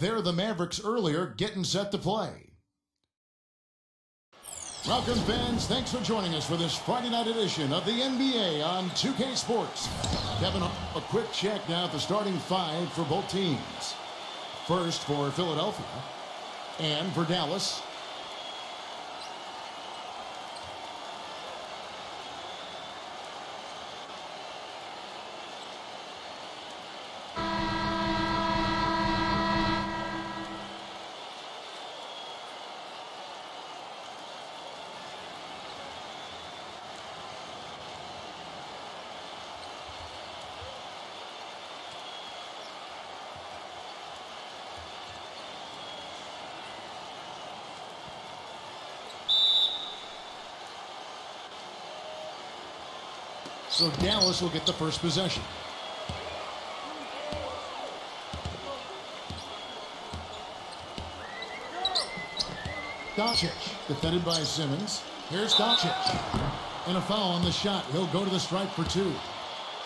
They're the Mavericks earlier, getting set to play. Welcome, fans. Thanks for joining us for this Friday night edition of the NBA on 2K Sports. Kevin, a quick check now at the starting five for both teams. First for Philadelphia and for Dallas. So Dallas will get the first possession. Doncic, defended by Simmons. Here's Doncic. And a foul on the shot. He'll go to the strike for two.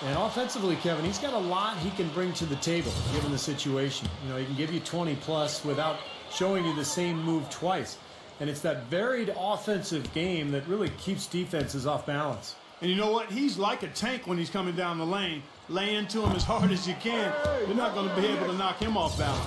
And offensively, Kevin, he's got a lot he can bring to the table, given the situation. You know, he can give you 20 plus without showing you the same move twice. And it's that varied offensive game that really keeps defenses off balance. And you know what? He's like a tank when he's coming down the lane. Lay into him as hard as you can. You're not going to be able to knock him off balance.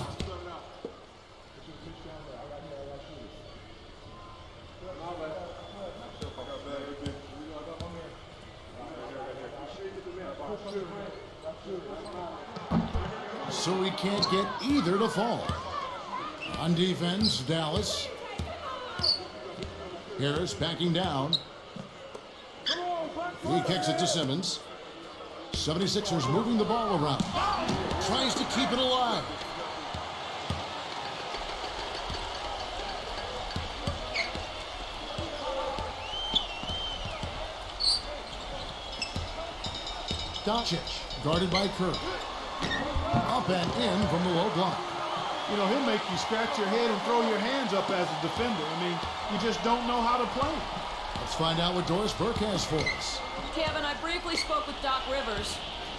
So he can't get either to fall. On defense, Dallas. Harris backing down. He kicks it to Simmons. 76ers moving the ball around. Tries to keep it alive. Doncic, guarded by Kerr. Up and in from the low block. You know, he'll make you scratch your head and throw your hands up as a defender. I mean, you just don't know how to play. Let's find out what Doris Burke has for us. Kevin, I briefly spoke with Doc Rivers.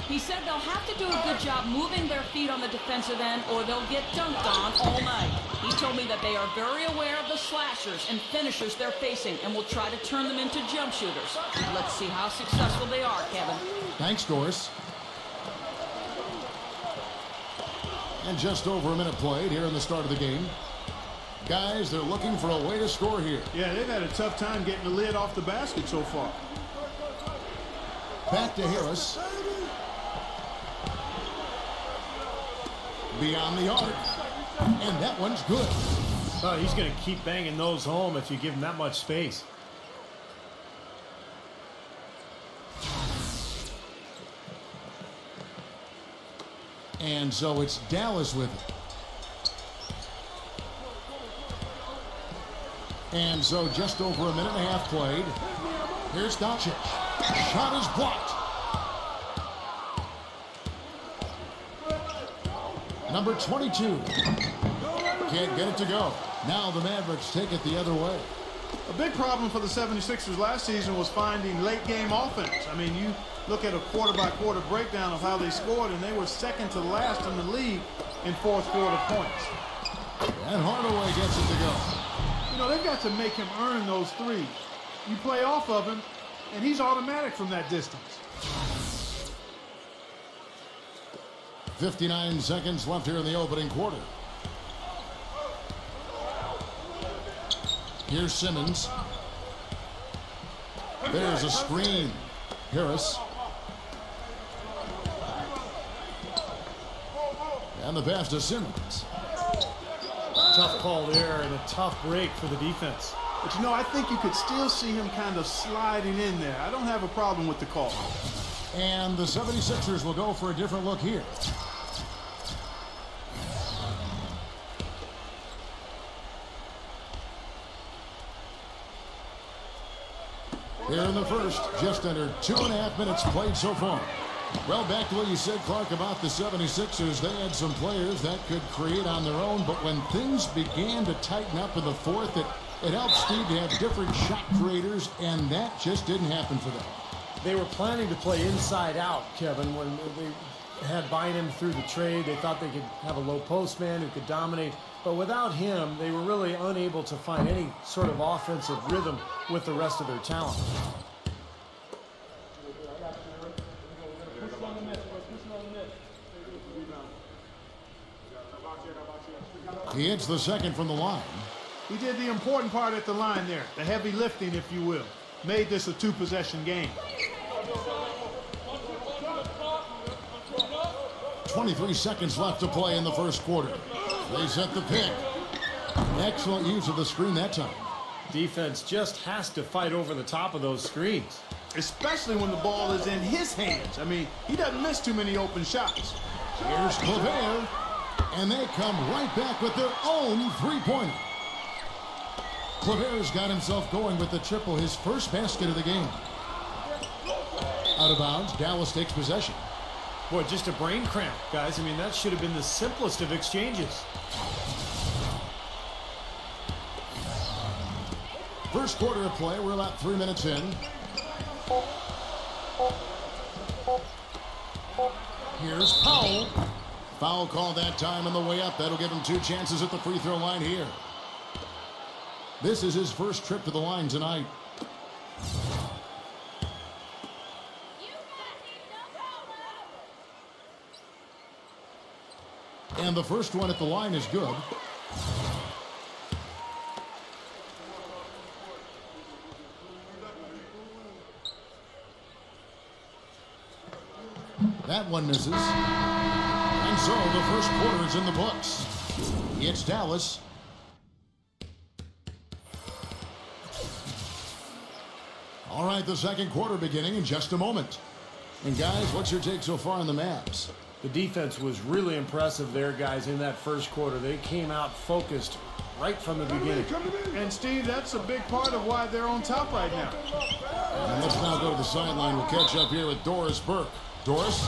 He said they'll have to do a good job moving their feet on the defensive end or they'll get dunked on all night. He told me that they are very aware of the slashers and finishers they're facing and will try to turn them into jump shooters. Let's see how successful they are, Kevin. Thanks, Doris. And just over a minute played here in the start of the game. Guys, they're looking for a way to score here. Yeah, they've had a tough time getting the lid off the basket so far. Back to Harris. Beyond the arc. And that one's good. Oh, he's going to keep banging those home if you give him that much space. And so it's Dallas with it. And so just over a minute and a half played. Here's Doncic. Shot is blocked. Number 22. Can't get it to go. Now the Mavericks take it the other way. A big problem for the 76ers last season was finding late-game offense. I mean, you look at a quarter-by-quarter breakdown of how they scored, and they were second to last in the league in fourth-quarter points. And Hardaway gets it to go. You know, they've got to make him earn those threes. You play off of him, and he's automatic from that distance. 59 seconds left here in the opening quarter. Here's Simmons. There's a screen. Harris. And the pass to Simmons. Tough call there and a tough break for the defense. But, you know, I think you could still see him kind of sliding in there. I don't have a problem with the call. And the 76ers will go for a different look here. Here in the first, just under 2.5 minutes played so far. Well, back to what you said, Clark, about the 76ers. They had some players that could create on their own, but when things began to tighten up in the fourth, it helped Steve to have different shot creators, and that just didn't happen for them. They were planning to play inside out, Kevin, when had Bynum through the trade. They thought they could have a low post man who could dominate. But without him, they were really unable to find any sort of offensive rhythm with the rest of their talent. He hits the second from the line. He did the important part at the line there, the heavy lifting, if you will. Made this a two-possession game. 23 seconds left to play in the first quarter. They set the pick. Excellent use of the screen that time. Defense just has to fight over the top of those screens. Especially when the ball is in his hands. I mean, he doesn't miss too many open shots. Here's Claver, and they come right back with their own three-pointer. Claver's got himself going with the triple, his first basket of the game. Out of bounds, Dallas takes possession. Boy, just a brain cramp, guys. I mean, that should have been the simplest of exchanges. First quarter of play, we're about 3 minutes in. Here's Powell. Foul called that time on the way up. That'll give him 2 chances at the free throw line here. This is his first trip to the line tonight. And the first one at the line is good. That one misses. And so the first quarter is in the books. It's Dallas. All right, the second quarter beginning in just a moment. And guys, what's your take so far on the Mavs? The defense was really impressive there, guys, in that first quarter. They came out focused right from the beginning. And Steve, that's a big part of why they're on top right now. And let's now go to the sideline. We'll catch up here with Doris Burke. Doris?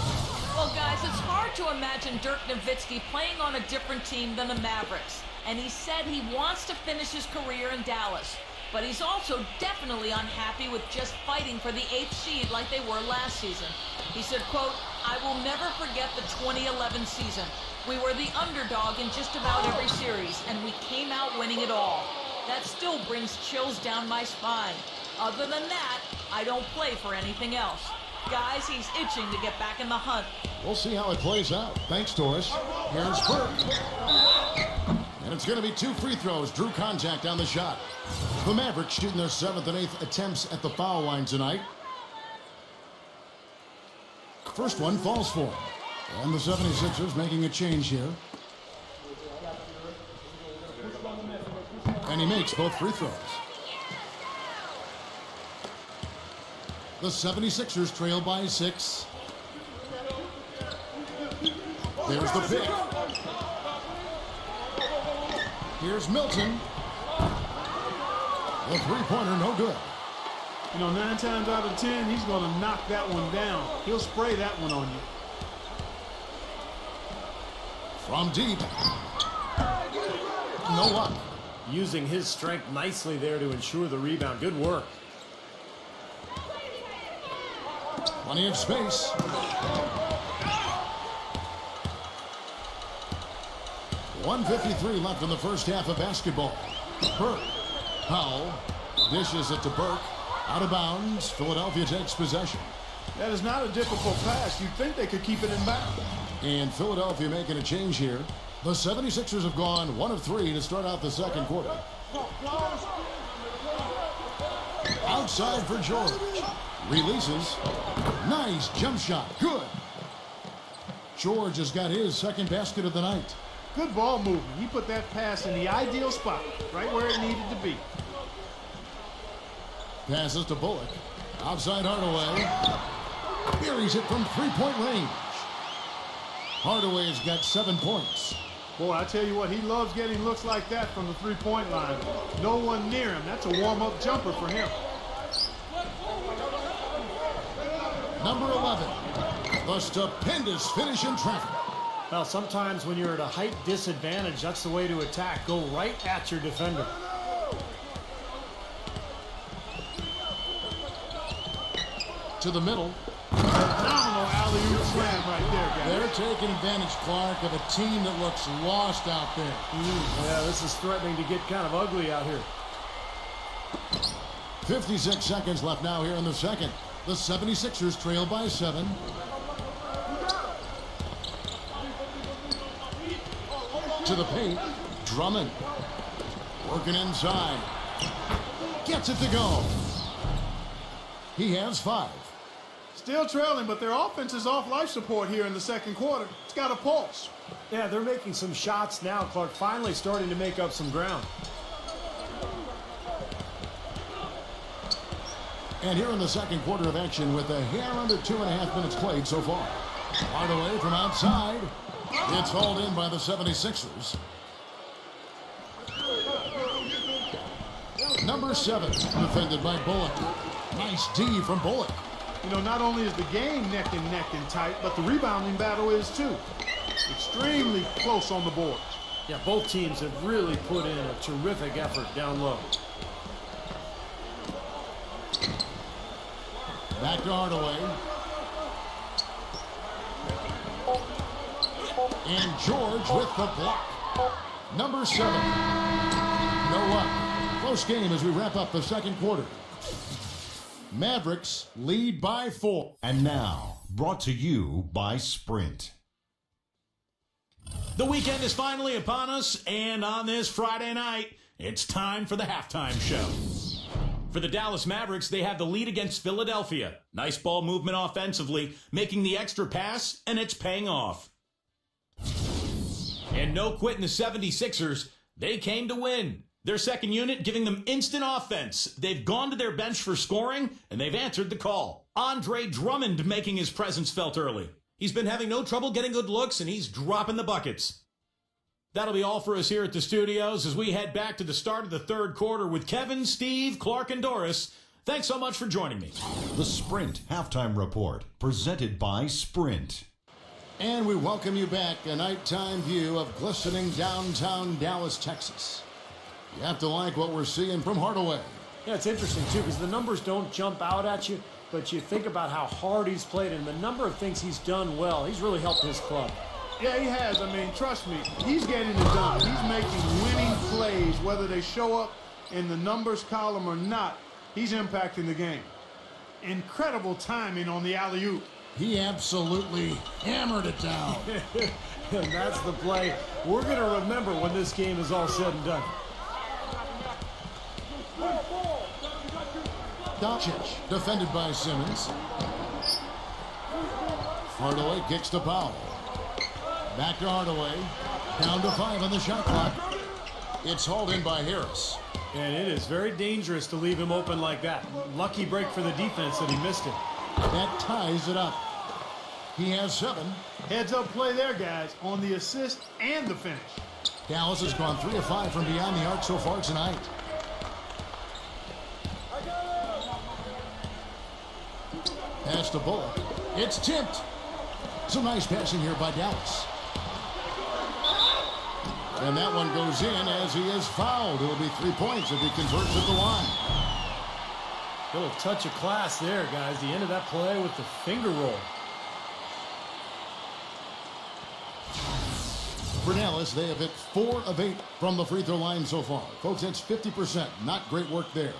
Well, guys, it's hard to imagine Dirk Nowitzki playing on a different team than the Mavericks. And he said he wants to finish his career in Dallas. But he's also definitely unhappy with just fighting for the 8th seed like they were last season. He said, quote, "I will never forget the 2011 season. We were the underdog in just about every series, and we came out winning it all. That still brings chills down my spine. Other than that, I don't play for anything else." Guys, he's itching to get back in the hunt. We'll see how it plays out. Thanks, Doris. Here's Burke. And it's going to be 2 free throws. Drew contact on the shot. The Mavericks shooting their 7th and 8th attempts at the foul line tonight. First one falls for him. And the 76ers making a change here. And he makes both free throws. The 76ers trail by 6. There's the pick. Here's Milton. The three-pointer, no good. You know, 9 times out of 10, he's going to knock that one down. He'll spray that one on you. From deep. No luck. Using his strength nicely there to ensure the rebound. Good work. Plenty of space. 1:53 left in the first half of basketball. Burke. Powell dishes it to Burke. Out of bounds. Philadelphia takes possession. That is not a difficult pass. You'd think they could keep it in bounds. And Philadelphia making a change here. The 76ers have gone 1 of 3 to start out the second quarter. Outside for George. Releases. Nice jump shot. Good. George has got his second basket of the night. Good ball movement. He put that pass in the ideal spot, right where it needed to be. Passes to Bullock. Outside Hardaway. Buries it from three-point range. Hardaway's got 7 points. Boy, I tell you what, he loves getting looks like that from the three-point line. No one near him. That's a warm-up jumper for him. Number 11. The stupendous finish in traffic. Well, sometimes when you're at a height disadvantage, that's the way to attack. Go right at your defender. To the middle. Phenomenal alley-oop slam right there, guys. They're taking advantage, Clark, of a team that looks lost out there. Yeah, this is threatening to get kind of ugly out here. 56 seconds left now here in the second. The 76ers trail by 7. To the paint. Drummond. Working inside. Gets it to go. He has 5. Still trailing, but their offense is off life support here in the second quarter. It's got a pulse. Yeah, they're making some shots now, Clark. Finally starting to make up some ground. And here in the second quarter of action with a hair under 2.5 minutes played so far. Hardaway from outside. It's hauled in by the 76ers. Number 7, defended by Bullock. Nice D from Bullock. You know, not only is the game neck and tight, but the rebounding battle is too. Extremely close on the boards. Yeah, both teams have really put in a terrific effort down low. Back to Hardaway. And George with the block. Number 7. No luck. Close game as we wrap up the second quarter. Mavericks lead by 4. And now, brought to you by Sprint. The weekend is finally upon us, and on this Friday night, it's time for the halftime show. For the Dallas Mavericks, they have the lead against Philadelphia. Nice ball movement offensively, making the extra pass, and it's paying off. And no quitting the 76ers. They came to win. Their second unit giving them instant offense. They've gone to their bench for scoring, and they've answered the call. Andre Drummond making his presence felt early. He's been having no trouble getting good looks, and he's dropping the buckets. That'll be all for us here at the studios as we head back to the start of the third quarter with Kevin, Steve, Clark, and Doris. Thanks so much for joining me. The Sprint Halftime Report, presented by Sprint. And we welcome you back, a nighttime view of glistening downtown Dallas, Texas. You have to like what we're seeing from Hardaway. Yeah, it's interesting, too, because the numbers don't jump out at you, but you think about how hard he's played and the number of things he's done well. He's really helped his club. Yeah, he has. I mean, trust me, he's getting it done. He's making winning plays, whether they show up in the numbers column or not. He's impacting the game. Incredible timing on the alley-oop. He absolutely hammered it down. And that's the play we're going to remember when this game is all said and done. Doncic, defended by Simmons. Hardaway kicks to Powell. Back to Hardaway. Down to 5 on the shot clock. It's hauled in by Harris. And it is very dangerous to leave him open like that. Lucky break for the defense that he missed it. That ties it up. He has 7. Heads-up play there, guys, on the assist and the finish. Dallas has gone 3 of 5 from beyond the arc so far tonight. Pass to Bullock. It's tipped. Some nice passing here by Dallas. And that one goes in as he is fouled. It'll be 3 points if he converts at the line. Little touch of class there, guys. The end of that play with the finger roll. For Dallas, they have hit 4 of 8 from the free throw line so far. Folks, that's 50%. Not great work there.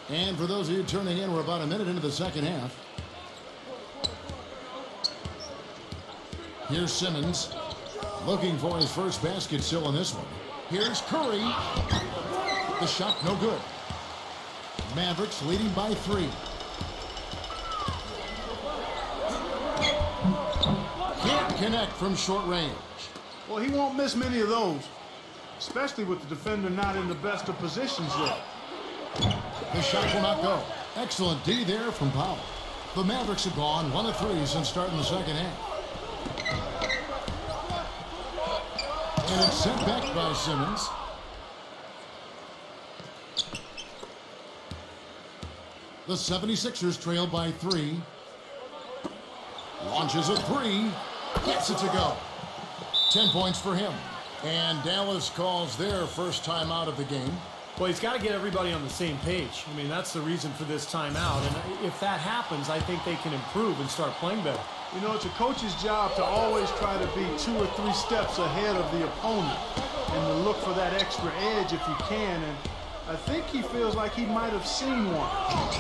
And for those of you turning in, we're about a minute into the second half. Here's Simmons looking for his first basket still in this one. Here's Curry. The shot no good. Mavericks leading by 3. Can't connect from short range. Well, he won't miss many of those, especially with the defender not in the best of positions yet. The shot will not go. Excellent D there from Powell. The Mavericks have gone 1 of 3 since starting the second half. And it's sent back by Simmons. The 76ers trail by 3. Launches a 3. Gets it to go. 10 points for him. And Dallas calls their first time out of the game. Well, he's got to get everybody on the same page. I mean, that's the reason for this timeout. And if that happens, I think they can improve and start playing better. You know, it's a coach's job to always try to be 2 or 3 steps ahead of the opponent and to look for that extra edge if you can. And I think he feels like he might have seen one.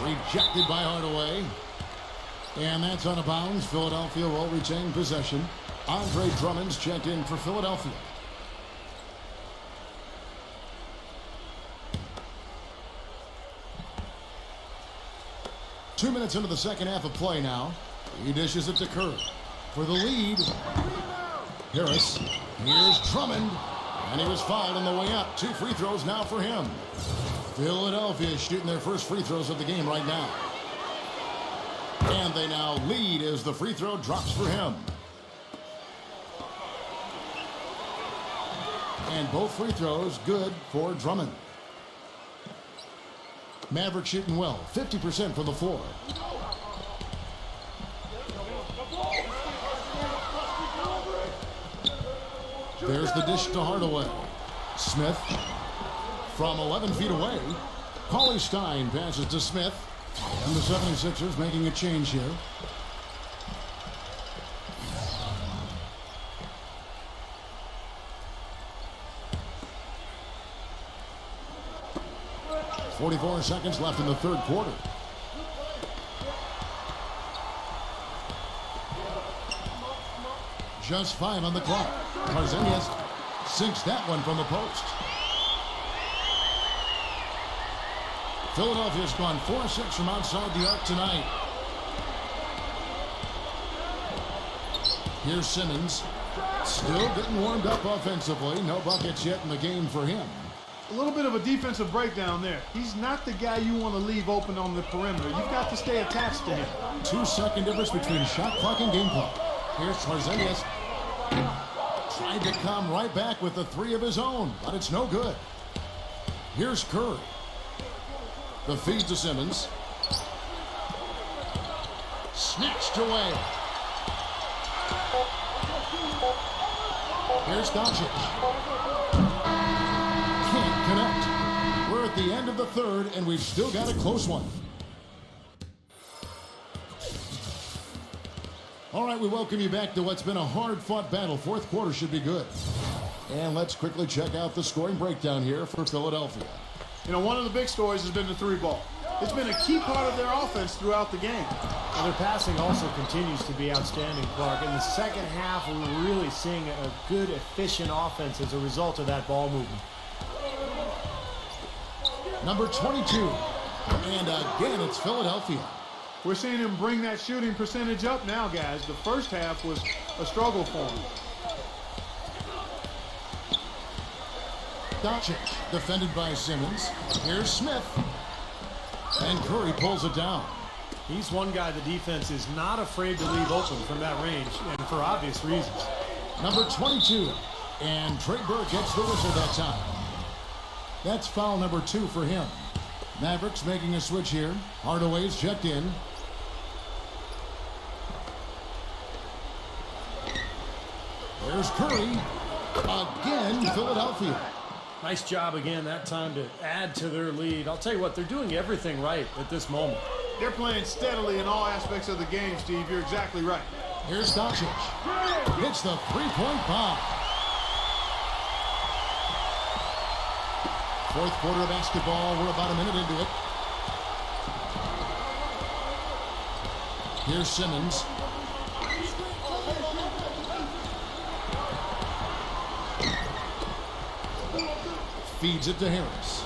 Rejected by Hardaway. And that's out of bounds. Philadelphia will retain possession. Andre Drummond's checked in for Philadelphia. Two minutes into the second half of play now. He dishes it to Curry for the lead. Harris. Here's Drummond. And he was fouled on the way up. 2 free throws now for him. Philadelphia is shooting their first free throws of the game right now. And they now lead as the free throw drops for him. And both free throws good for Drummond. Maverick shooting well, 50% from the floor. There's the dish to Hardaway. Smith from 11 feet away. Cauley Stein passes to Smith. And the 76ers making a change here. .44 seconds left in the third quarter. Just 5 on the clock. Porzingis sinks that one from the post. Philadelphia's gone 4-6 from outside the arc tonight. Here's Simmons. Still getting warmed up offensively. No buckets yet in the game for him. A little bit of a defensive breakdown there. He's not the guy you want to leave open on the perimeter. You've got to stay attached to him. 2-second difference between shot clock and game clock. Here's Porzingis. Tried to come right back with the 3 of his own, but it's no good. Here's Curry. The feed to Simmons. Snatched away. Here's Doncic. Can't connect. We're at the end of the third, and we've still got a close one. All right, we welcome you back to what's been a hard-fought battle. Fourth quarter should be good. And let's quickly check out the scoring breakdown here for Philadelphia. You know, one of the big stories has been the 3-ball. It's been a key part of their offense throughout the game. And their passing also continues to be outstanding, Clark. In the second half, we're really seeing a good, efficient offense as a result of that ball movement. Number 22. And again, it's Philadelphia. We're seeing him bring that shooting percentage up now, guys. The first half was a struggle for him. Doncic, defended by Simmons. Here's Smith. And Curry pulls it down. He's one guy the defense is not afraid to leave open from that range, and for obvious reasons. Number 22. And Trey Burke gets the whistle that time. That's foul number 2 for him. Mavericks making a switch here. Hardaway's checked in. There's Curry. Again, Philadelphia. Nice job again that time to add to their lead. I'll tell you what, they're doing everything right at this moment. They're playing steadily in all aspects of the game, Steve. You're exactly right. Here's Doncic. Hits the three-point bomb. Fourth quarter of basketball. We're about a minute into it. Here's Simmons. Feeds it to Harris.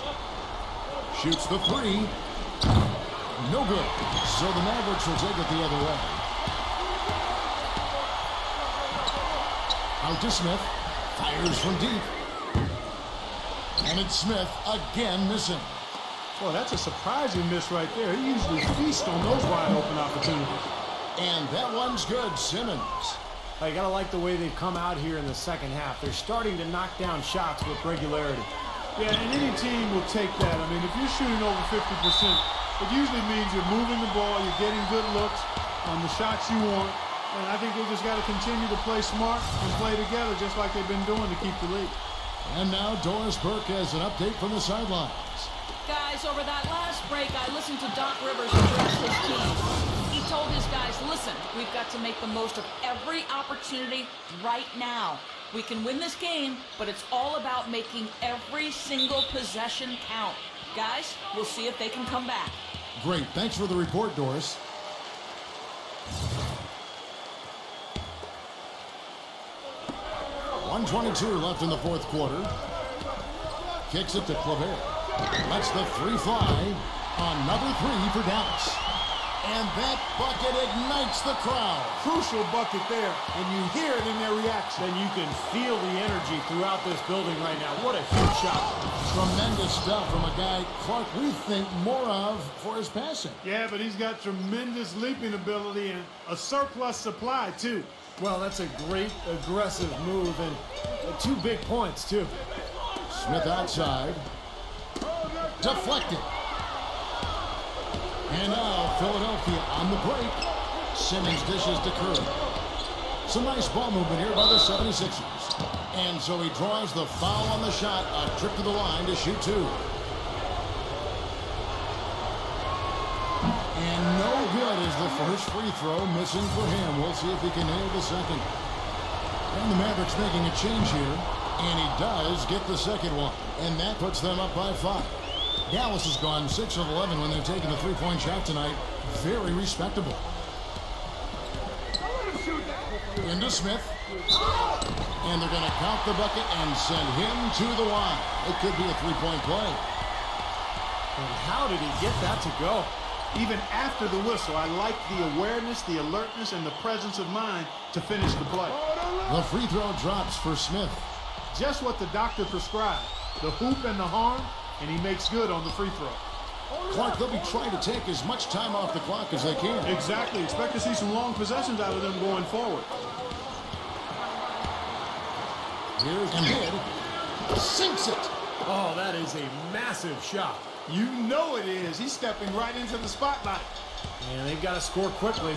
Shoots the 3. No good. So the Mavericks will take it the other way. Out to Smith. Fires from deep. And it's Smith again missing. Well, that's a surprising miss right there. He usually feasts on those wide open opportunities. And that one's good. Simmons. You got to like the way they've come out here in the second half. They're starting to knock down shots with regularity. Yeah, and any team will take that. I mean, if you're shooting over 50%, it usually means you're moving the ball, you're getting good looks on the shots you want. And I think they just got to continue to play smart and play together just like they've been doing to keep the lead. And now Doris Burke has an update from the sidelines. Guys, over that last break, I listened to Doc Rivers address his team. He told his guys, listen, we've got to make the most of every opportunity right now. We can win this game, but it's all about making every single possession count. Guys, we'll see if they can come back. Great. Thanks for the report, Doris. .122 left in the fourth quarter. Kicks it to Claver. Lets the three fly. Another three for Dallas. And that bucket ignites the crowd. Crucial bucket there, and you hear it in their reaction. And you can feel the energy throughout this building right now. What a huge shot. Tremendous stuff from a guy, Clark, we think more of for his passing. Yeah, but he's got tremendous leaping ability and a surplus supply, too. Well, that's a great aggressive move, and 2 big points, too. Smith outside. Deflected. And now Philadelphia on the break. Simmons dishes to Curry. Some nice ball movement here by the 76ers. And so he draws the foul on the shot. A trip to the line to shoot 2. And no good is the first free throw, missing for him. We'll see if he can nail the second. And the Mavericks making a change here. And he does get the second one. And that puts them up by 5. Dallas has gone 6 of 11 when they've taken a three-point shot tonight. Very respectable. Into Smith. And they're going to count the bucket and send him to the line. It could be a three-point play. And how did he get that to go? Even after the whistle, I like the awareness, the alertness, and the presence of mind to finish the play. The free throw drops for Smith. Just what the doctor prescribed. The hoop and the harm, and he makes good on the free throw. Clark, they'll be trying to take as much time off the clock as they can. Exactly. Expect to see some long possessions out of them going forward. Here's Embiid. Sinks it. Oh, that is a massive shot. You know it is. He's stepping right into the spotlight. And they've got to score quickly.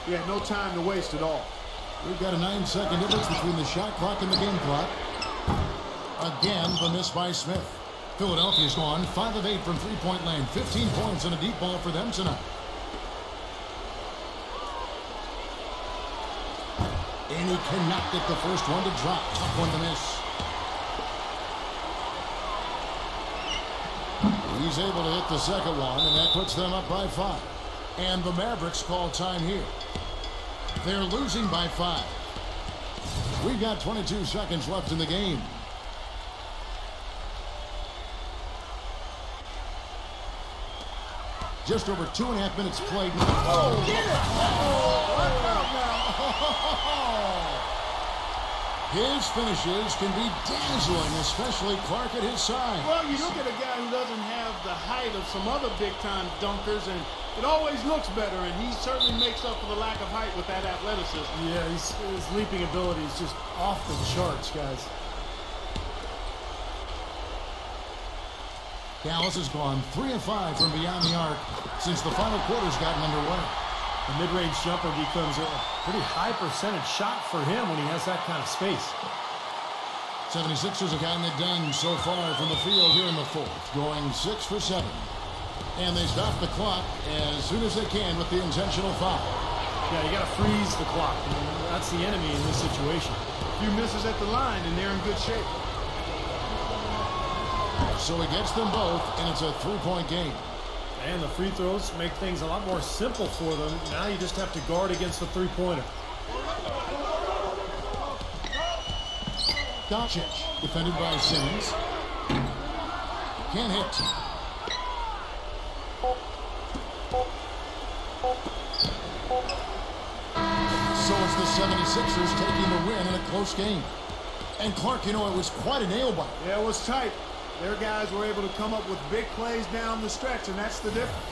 He had no time to waste at all. We've got a 9-second difference between the shot clock and the game clock. Again, the miss by Smith. Philadelphia's gone 5 of 8 from three-point lane. 15 points and a deep ball for them tonight. And he cannot get the first one to drop. Tough one to miss. He's able to hit the second one, and that puts them up by 5. And the Mavericks call time here. They're losing by 5. We've got 22 seconds left in the game. Just over 2.5 minutes played. Oh, get it! Watch out now. His finishes can be dazzling, especially Clark at his side. Well, you look at a guy who doesn't have the height of some other big-time dunkers, and it always looks better, and he certainly makes up for the lack of height with that athleticism. Yeah, his leaping ability is just off the charts, guys. Dallas has gone 3 of 5 from beyond the arc since the final quarter's gotten underway. The mid-range jumper becomes a pretty high percentage shot for him when he has that kind of space. 76ers have gotten it done so far from the field here in the fourth, going 6 for 7. And they stop the clock as soon as they can with the intentional foul. Yeah, you got to freeze the clock. That's the enemy in this situation. A few misses at the line, and they're in good shape. So he gets them both, and it's a three-point game. And the free throws make things a lot more simple for them. Now you just have to guard against the three-pointer. Doncic, defended by Simmons. Can't hit. So it's the 76ers taking the win in a close game. And Clark, you know, it was quite a nail-biter. Yeah, it was tight. Their guys were able to come up with big plays down the stretch, and that's the difference.